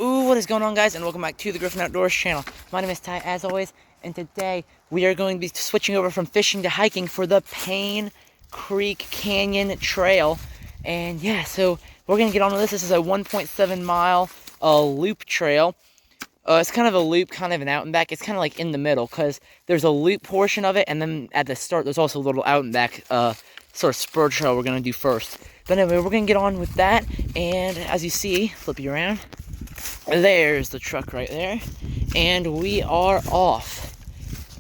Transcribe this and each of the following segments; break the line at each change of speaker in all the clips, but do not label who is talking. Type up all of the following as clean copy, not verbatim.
Ooh, what is going on, guys, and welcome back to the Griffin Outdoors channel. My name is Ty, as always, and today we are going to be switching over from fishing to hiking for the Payne Creek Canyon Trail. And yeah, so we're going to get on with this. This is a 1.7 mile loop trail. It's kind of a loop, kind of an out and back. It's kind of like in the middle because there's a loop portion of it, and then at the start there's also a little out and back sort of spur trail we're going to do first. But anyway, we're going to get on with that, and as you see, flip you around. There's the truck right there, and we are off.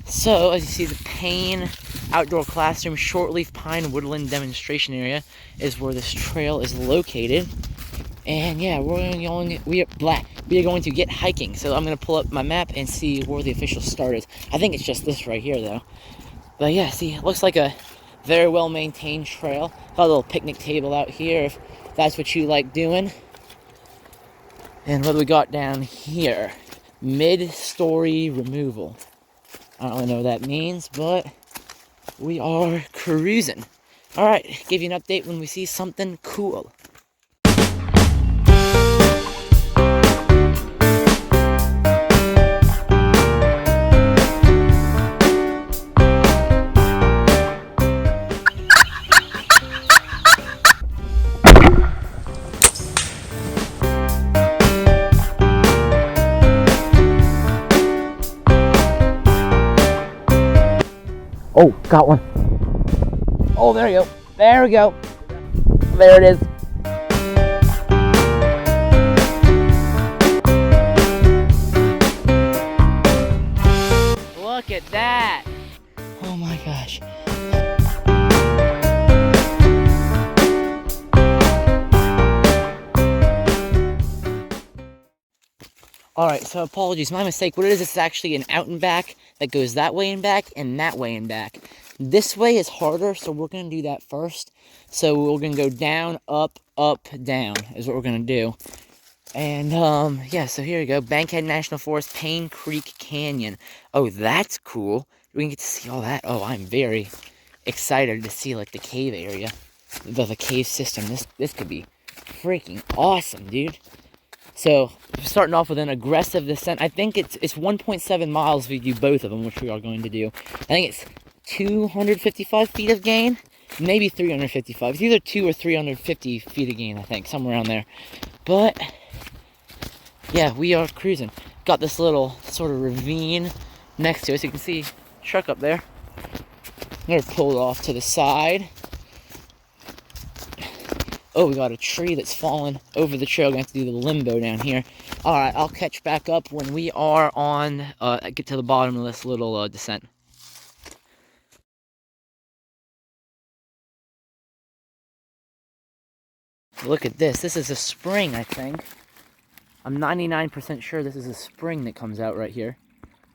So, as you see, the Payne Outdoor Classroom Shortleaf Pine Woodland Demonstration Area is where this trail is located. And yeah, we are going to get hiking. So I'm going to pull up my map and see where the official start is. I think it's just this right here, though. But yeah, see, it looks like a very well-maintained trail. Got a little picnic table out here if that's what you like doing. And what do we got down here? Mid-story removal. I don't really know what that means, but we are cruising. Alright, give you an update when we see something cool. Oh, got one. Oh, there you go. There we go. There it is. Look at that. Oh my gosh. Alright, so apologies, my mistake. What it is actually an out and back that goes that way and back and that way and back. This way is harder, so we're going to do that first. So we're going to go down, up, down is what we're going to do. And, yeah, so here we go. Bankhead National Forest, Payne Creek Canyon. Oh, that's cool. We can get to see all that. Oh, I'm very excited to see, like, the cave area. The cave system. This could be freaking awesome, dude. So, starting off with an aggressive descent. I think it's 1.7 miles if we do both of them, which we are going to do. I think it's 255 feet of gain, maybe 355. It's either 2 or 350 feet of gain, I think, somewhere around there. But, yeah, we are cruising. Got this little sort of ravine next to us. You can see truck up there. I'm going to pull it off to the side. Oh, we got a tree that's fallen over the trail. Gonna have to do the limbo down here. Alright, I'll catch back up when we are on, get to the bottom of this little descent. Look at this. This is a spring, I think. I'm 99% sure this is a spring that comes out right here.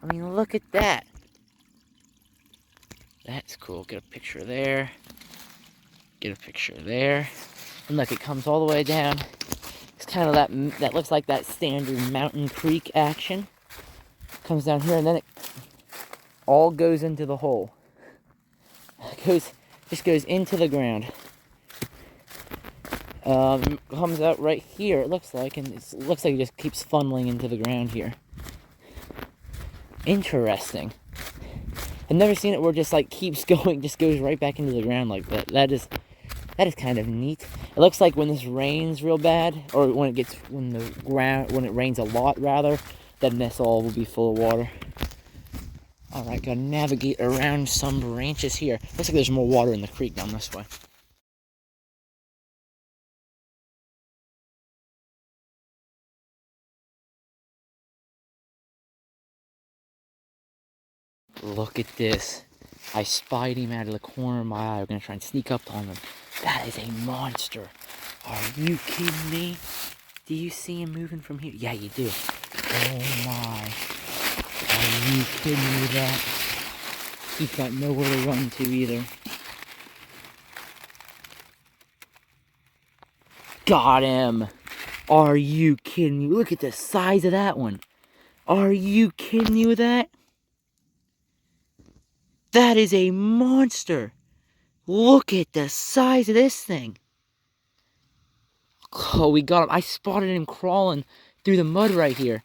I mean, look at that. That's cool. Get a picture there. Get a picture there. And look, it comes all the way down. It's kind of that looks like that standard mountain creek action. Comes down here and then it all goes into the hole. It just goes into the ground. Comes out right here, it looks like, and it looks like it just keeps funneling into the ground here. Interesting. I've never seen it where it just like keeps going, just goes right back into the ground like that. That is kind of neat. It looks like when this rains real bad, or when it rains a lot rather, then this all will be full of water. Alright, gotta navigate around some branches here. Looks like there's more water in the creek down this way. Look at this. I spied him out of the corner of my eye. We're gonna try and sneak up on him. That is a monster. Are you kidding me? Do you see him moving from here? Yeah, you do. Oh my. Are you kidding me with that? He's got nowhere to run to either. Got him. Are you kidding me? Look at the size of that one. Are you kidding me with that? That is a monster. Look at the size of this thing. Oh, we got him. I spotted him crawling through the mud right here.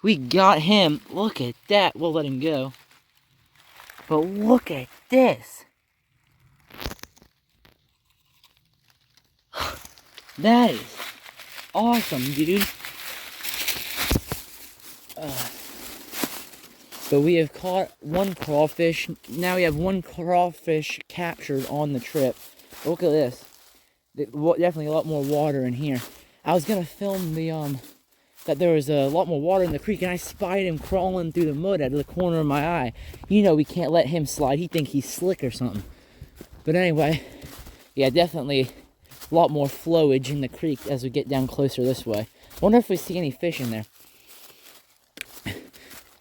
We got him. Look at that. We'll let him go. But look at this. That is awesome, dude. So we have caught one crawfish. Now we have one crawfish captured on the trip. Look at this. Definitely a lot more water in here. I was gonna film the that there was a lot more water in the creek, and I spied him crawling through the mud out of the corner of my eye. You know we can't let him slide. He think he's slick or something. But anyway, yeah, definitely a lot more flowage in the creek as we get down closer this way. Wonder if we see any fish in there.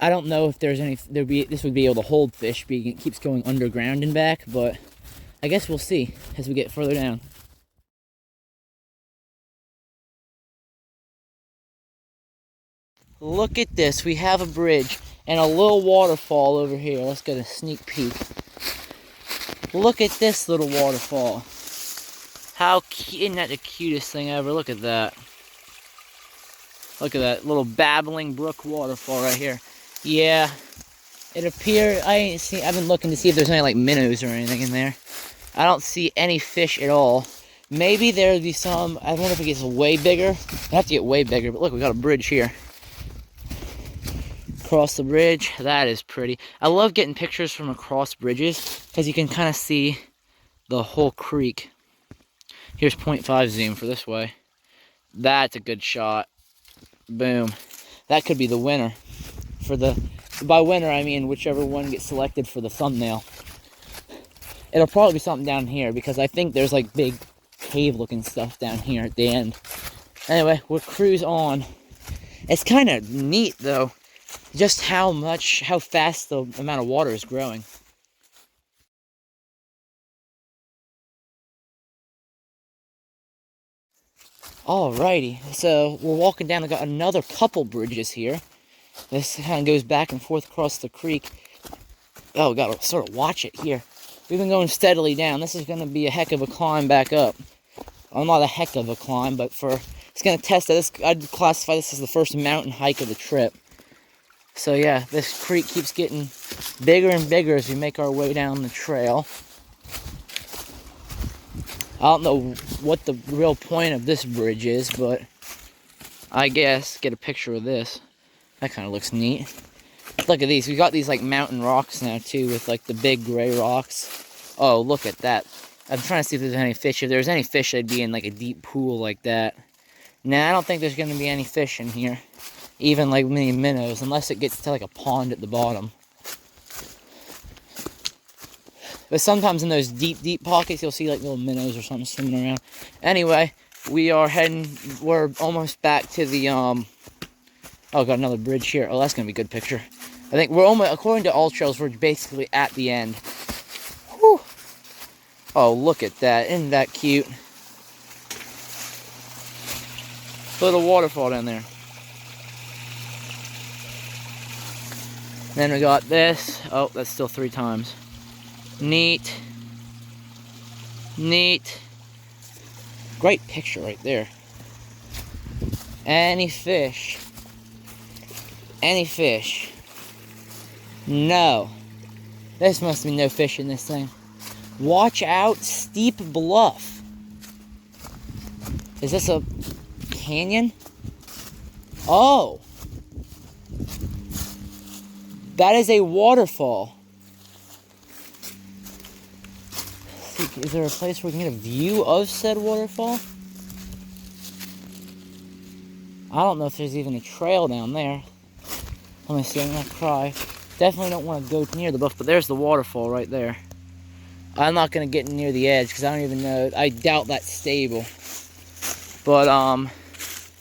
I don't know if there's any. This would be able to hold fish, being it keeps going underground and back. But I guess we'll see as we get further down. Look at this. We have a bridge and a little waterfall over here. Let's get a sneak peek. Look at this little waterfall. How cute! Isn't that the cutest thing ever? Look at that. Look at that little babbling brook waterfall right here. Yeah, it appears, I've been looking to see if there's any like minnows or anything in there. I don't see any fish at all. Maybe there'd be some. I wonder if it gets way bigger. I have to get way bigger, but look, we got a bridge here. Across the bridge, that is pretty. I love getting pictures from across bridges because you can kind of see the whole creek. Here's 0.5 zoom for this way. That's a good shot. Boom. That could be the winner. By winner, I mean whichever one gets selected for the thumbnail. It'll probably be something down here because I think there's like big cave-looking stuff down here at the end. Anyway, we'll cruise on. It's kind of neat though, just how fast the amount of water is growing. Alrighty, so we're walking down. We got another couple bridges here. This kind of goes back and forth across the creek. Oh, gotta sort of watch it here. We've been going steadily down. This is going to be a heck of a climb back up. Well, not a heck of a climb, but it's going to test it. I'd classify this as the first mountain hike of the trip. So yeah, this creek keeps getting bigger and bigger as we make our way down the trail. I don't know what the real point of this bridge is, but I guess get a picture of this. That kind of looks neat. Look at these. We got these like mountain rocks now too, with like the big gray rocks. Oh, look at that. I'm trying to see if there's any fish. If there's any fish, they'd be in like a deep pool like that. Nah, I don't think there's going to be any fish in here. Even like many minnows, unless it gets to like a pond at the bottom. But sometimes in those deep pockets, you'll see like little minnows or something swimming around. Anyway, we're almost back to the, oh, got another bridge here. Oh, that's going to be a good picture. I think we're almost, according to all trails, we're basically at the end. Whew. Oh, look at that. Isn't that cute? Little waterfall down there. Then we got this. Oh, that's still 3 times. Neat. Neat. Great picture right there. Any fish? Any fish? No. This must be no fish in this thing. Watch out, steep bluff. Is this a canyon? Oh. That is a waterfall. Is there a place where we can get a view of said waterfall? I don't know if there's even a trail down there. Let me see, I'm gonna cry. Definitely don't want to go near the bluff, but there's the waterfall right there. I'm not gonna get near the edge because I don't even know. I doubt that's stable. But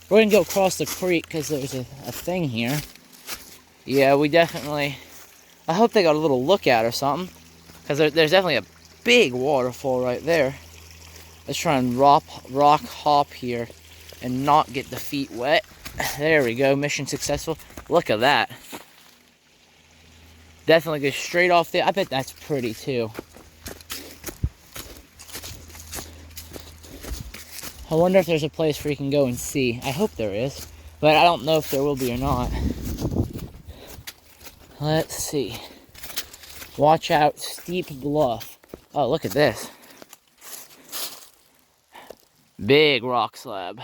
we're gonna go across the creek because there's a thing here. Yeah, we definitely. I hope they got a little lookout or something, because there's definitely a big waterfall right there. Let's try and rock hop here and not get the feet wet. There we go, mission successful. Look at that. Definitely go straight off there. I bet that's pretty too. I wonder if there's a place where you can go and see. I hope there is. but I don't know if there will be or not. Let's see. Watch out, steep bluff. Oh, look at this. Big rock slab.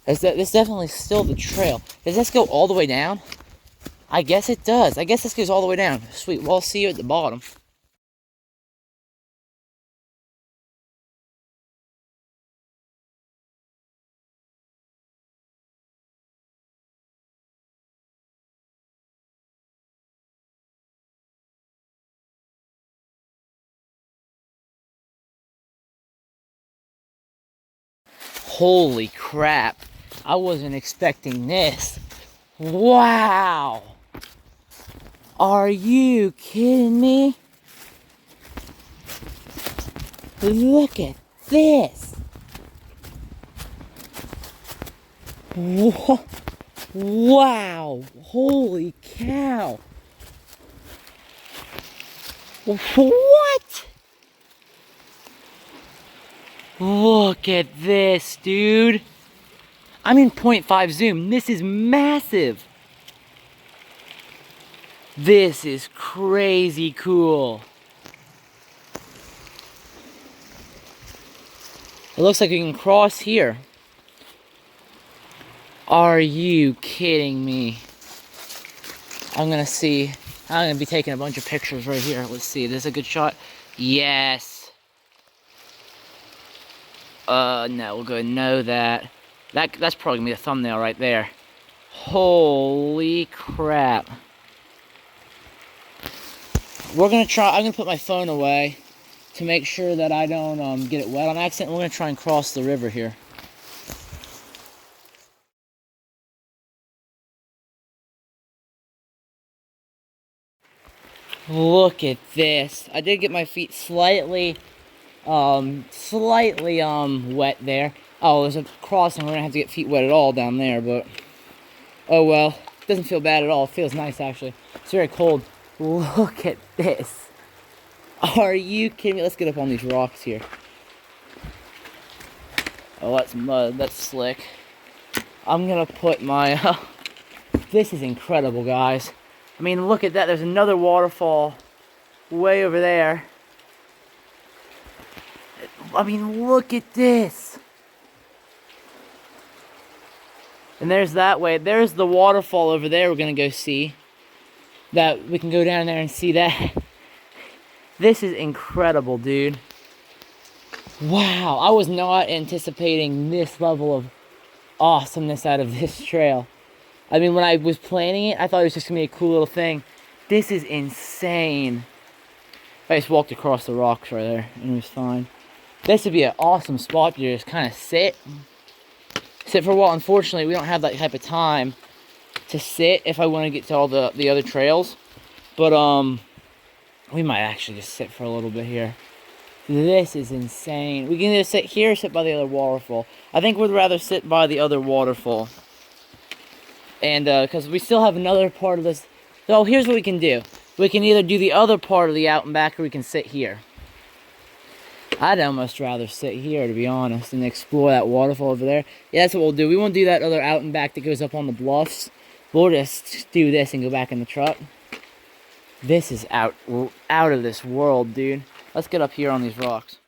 This definitely still the trail. Does this go all the way down? I guess it does. I guess this goes all the way down. Sweet. Well, I'll see you at the bottom. Holy crap. I wasn't expecting this. Wow. Are you kidding me? Look at this. Wow. Holy cow. What? Look at this, dude. I'm in 0.5 zoom. This is massive. This is crazy cool. It looks like we can cross here. Are you kidding me? I'm gonna see. I'm gonna be taking a bunch of pictures right here. Let's see. Is this a good shot? Yes. No, we'll go no that. That's probably gonna be a thumbnail right there. Holy crap. We're gonna try. I'm gonna put my phone away to make sure that I don't get it wet on accident. We're gonna try and cross the river here. Look at this. I did get my feet slightly wet there. Oh, there's a crossing. We're gonna have to get feet wet at all down there, but oh well. Doesn't feel bad at all. It feels nice actually. It's very cold. Look at this. Are you kidding me? Let's get up on these rocks here. Oh, that's mud. That's slick. I'm gonna put my... This is incredible, guys. I mean, look at that. There's another waterfall way over there. I mean, look at this. And there's that way. There's the waterfall over there we're gonna go see. That we can go down there and see that. This is incredible, dude. Wow, I was not anticipating this level of awesomeness out of this trail. I mean, when I was planning it, I thought it was just gonna be a cool little thing. This is insane. I just walked across the rocks right there, and it was fine. This would be an awesome spot to just kind of sit for a while. Unfortunately, we don't have that type of time to sit if I want to get to all the other trails. But, we might actually just sit for a little bit here. This is insane. We can either sit here or sit by the other waterfall. I think we'd rather sit by the other waterfall. And, because we still have another part of this. So, here's what we can do. We can either do the other part of the out and back, or we can sit here. I'd almost rather sit here, to be honest, and explore that waterfall over there. Yeah, that's what we'll do. We won't do that other out and back that goes up on the bluffs. We'll just do this and go back in the truck. This is out of this world, dude. Let's get up here on these rocks.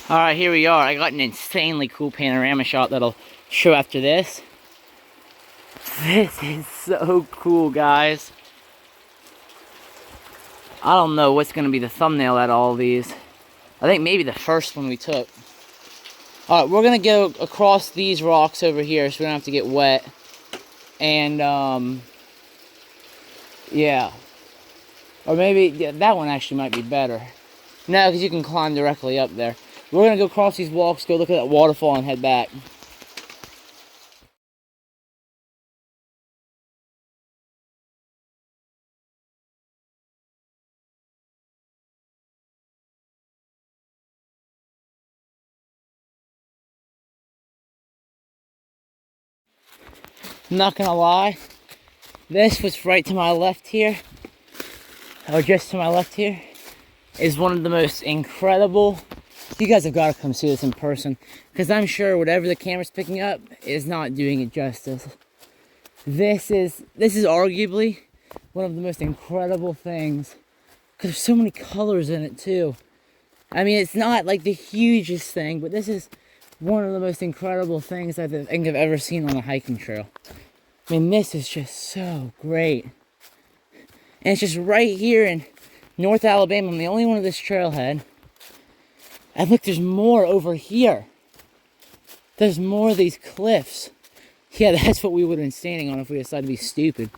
Alright, here we are. I got an insanely cool panorama shot that'll show after this. This is so cool, guys. I don't know what's going to be the thumbnail out of all of these. I think maybe the first one we took. Alright, we're going to go across these rocks over here so we don't have to get wet. And, yeah. Or maybe, yeah, that one actually might be better. No, because you can climb directly up there. We're going to go across these walks, go look at that waterfall, and head back. I'm not going to lie. This was right to my left here, or just to my left here, is one of the most incredible. You guys have got to come see this in person, because I'm sure whatever the camera's picking up is not doing it justice. This is arguably one of the most incredible things, because there's so many colors in it too. I mean, it's not like the hugest thing, but this is one of the most incredible things I think I've ever seen on a hiking trail. I mean, this is just so great. And it's just right here in North Alabama. I'm the only one of this trailhead. And look, there's more over here. There's more of these cliffs. Yeah, that's what we would have been standing on if we decided to be stupid.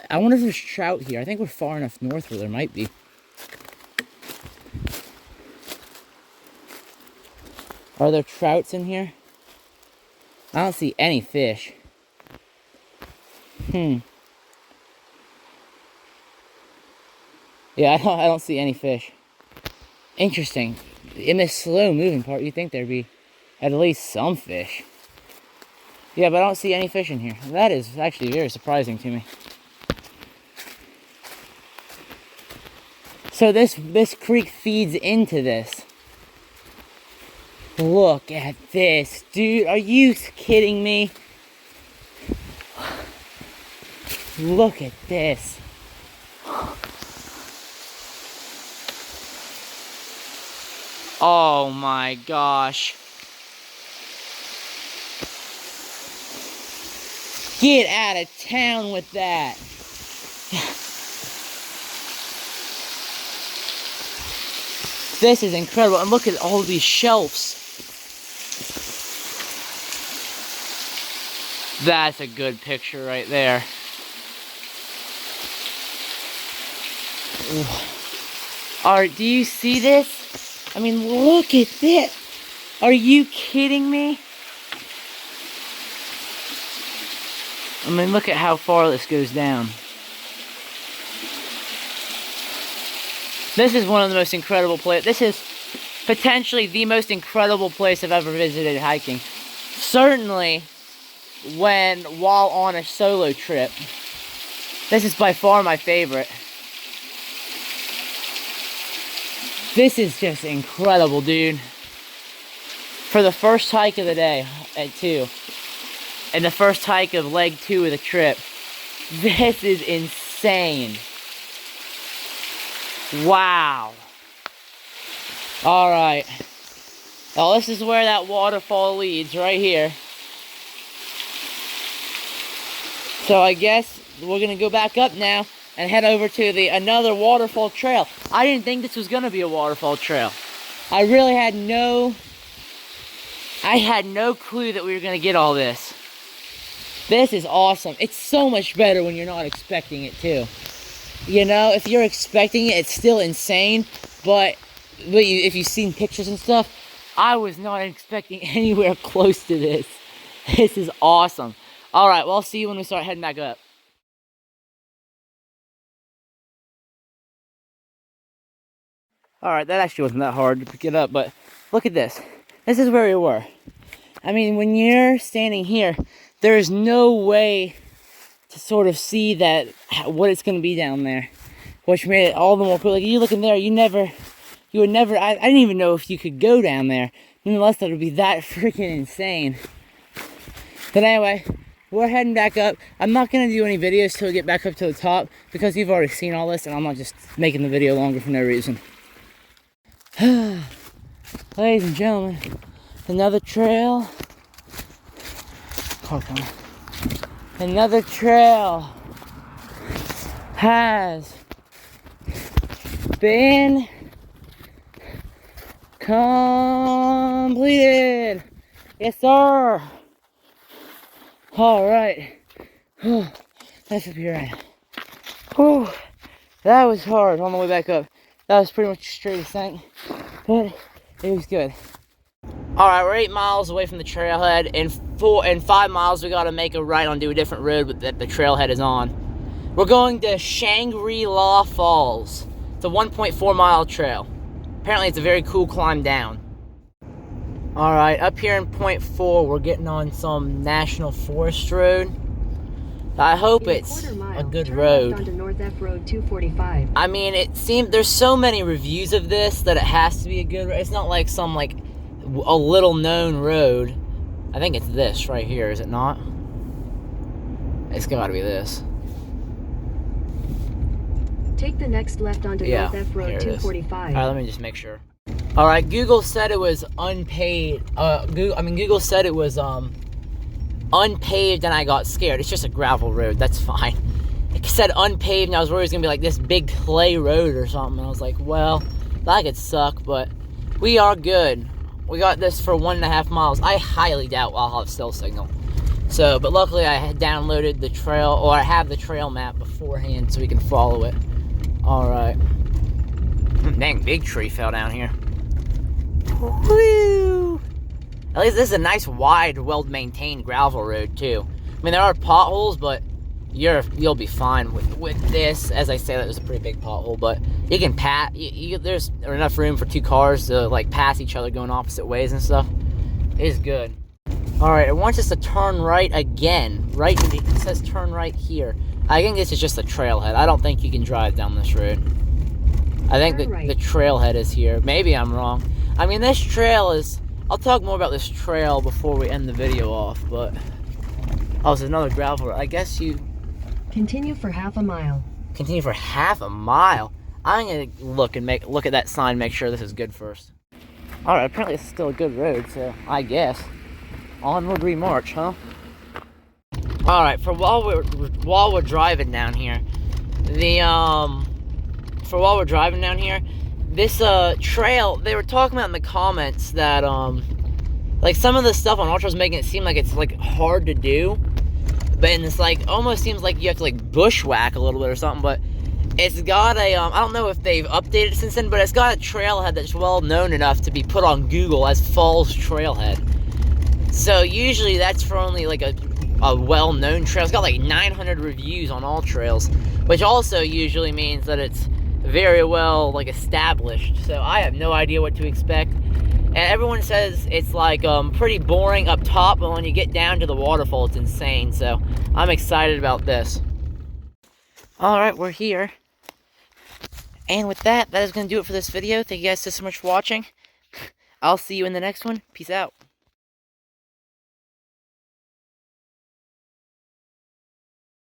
I wonder if there's trout here. I think we're far enough north where there might be. Are there trouts in here? I don't see any fish. Yeah, I don't see any fish. Interesting. In this slow moving part, you'd think there'd be at least some fish. Yeah, but I don't see any fish in here. That is actually very surprising to me. So this creek feeds into this. Look at this, dude. Are you kidding me? Look at this. Oh my gosh. Get out of town with that. This is incredible. And look at all these shelves. That's a good picture right there. Do you see this? I mean, look at this. Are you kidding me? I mean, look at how far this goes down. This is one of the most incredible places. This is potentially the most incredible place I've ever visited hiking. Certainly while on a solo trip. This is by far my favorite. This is just incredible, dude. For the first hike of the day at 2, and the first hike of leg 2 of the trip, this is insane. Wow. Alright. Now this is where that waterfall leads, right here. So I guess we're going to go back up now and head over to another waterfall trail. I didn't think this was going to be a waterfall trail. I really had no clue that we were going to get all this. This is awesome. It's so much better when you're not expecting it too. You know, if you're expecting it, it's still insane. But if you've seen pictures and stuff, I was not expecting anywhere close to this. This is awesome. Alright, well, I'll see you when we start heading back up. Alright, that actually wasn't that hard to pick it up, but look at this. This is where we were. I mean, when you're standing here, there is no way to sort of see what it's going to be down there, which made it all the more cool. Like, you looking there, you would never, I didn't even know if you could go down there, unless that would be that freaking insane. But anyway, we're heading back up. I'm not going to do any videos till we get back up to the top, because you've already seen all this, and I'm not just making the video longer for no reason. Ladies and gentlemen, another trail. Another trail has been completed. Yes, sir. All right. That's up here. Whew. That was hard on the way back up. That was pretty much a straight ascent, but it was good. All right, we're 8 miles away from the trailhead. In 5 miles, we got to make a right onto a different road that the trailhead is on. We're going to Shangri-La Falls. It's a 1.4 mile trail. Apparently, it's a very cool climb down. All right, up here in point 4, we're getting on some National Forest road. I hope it's a good road.
Onto North F Road 245.
I mean, it seems there's so many reviews of this that it has to be a good road. It's not like some like a little known road. I think it's this right here, is it not? It's gotta be this.
Take the next left onto North F Road 245.
Alright, let me just make sure. Alright, Google said it was unpaved. Google said it was unpaved and I got scared. It's just a gravel road, that's fine. It said unpaved and I was worried it was gonna be like this big clay road or something. And I was like, well, that could suck, but we are good. We got this for 1.5 miles. I highly doubt I'll have cell signal. So, but luckily I had downloaded the trail, or I have the trail map beforehand so we can follow it. Alright. Dang, big tree fell down here. Woo! At least this is a nice, wide, well-maintained gravel road, too. I mean, there are potholes, but you'll be fine with this. As I say, that was a pretty big pothole, but you can pass. There's enough room for 2 cars to, like, pass each other going opposite ways and stuff. It is good. Alright, it wants us to turn right again. It says turn right here. I think this is just a trailhead. I don't think you can drive down this road. I think the trailhead is here. Maybe I'm wrong. I mean, this trail is... I'll talk more about this trail before we end the video off, but... Oh, it's another gravel road. I guess you...
Continue for half a mile.
Continue for half a mile? I'm gonna look at that sign, make sure this is good first. Alright, apparently it's still a good road, so I guess. Onward we march, huh? Alright, while we're driving down here, this trail, they were talking about in the comments that like some of the stuff on Ultra is making it seem like it's like hard to do, but it's like almost seems like you have to like bushwhack a little bit or something. But it's got a I don't know if they've updated it since then, but it's got a trailhead that's well known enough to be put on Google as Falls Trailhead. So usually that's for only like a well-known trail. It's got like 900 reviews on all trails, which also usually means that it's very well like established. So I have no idea what to expect. And everyone says it's like pretty boring up top, but when you get down to the waterfall, it's insane. So I'm excited about this. Alright, we're here. And with that is going to do it for this video. Thank you guys so much for watching. I'll see you in the next one. Peace out.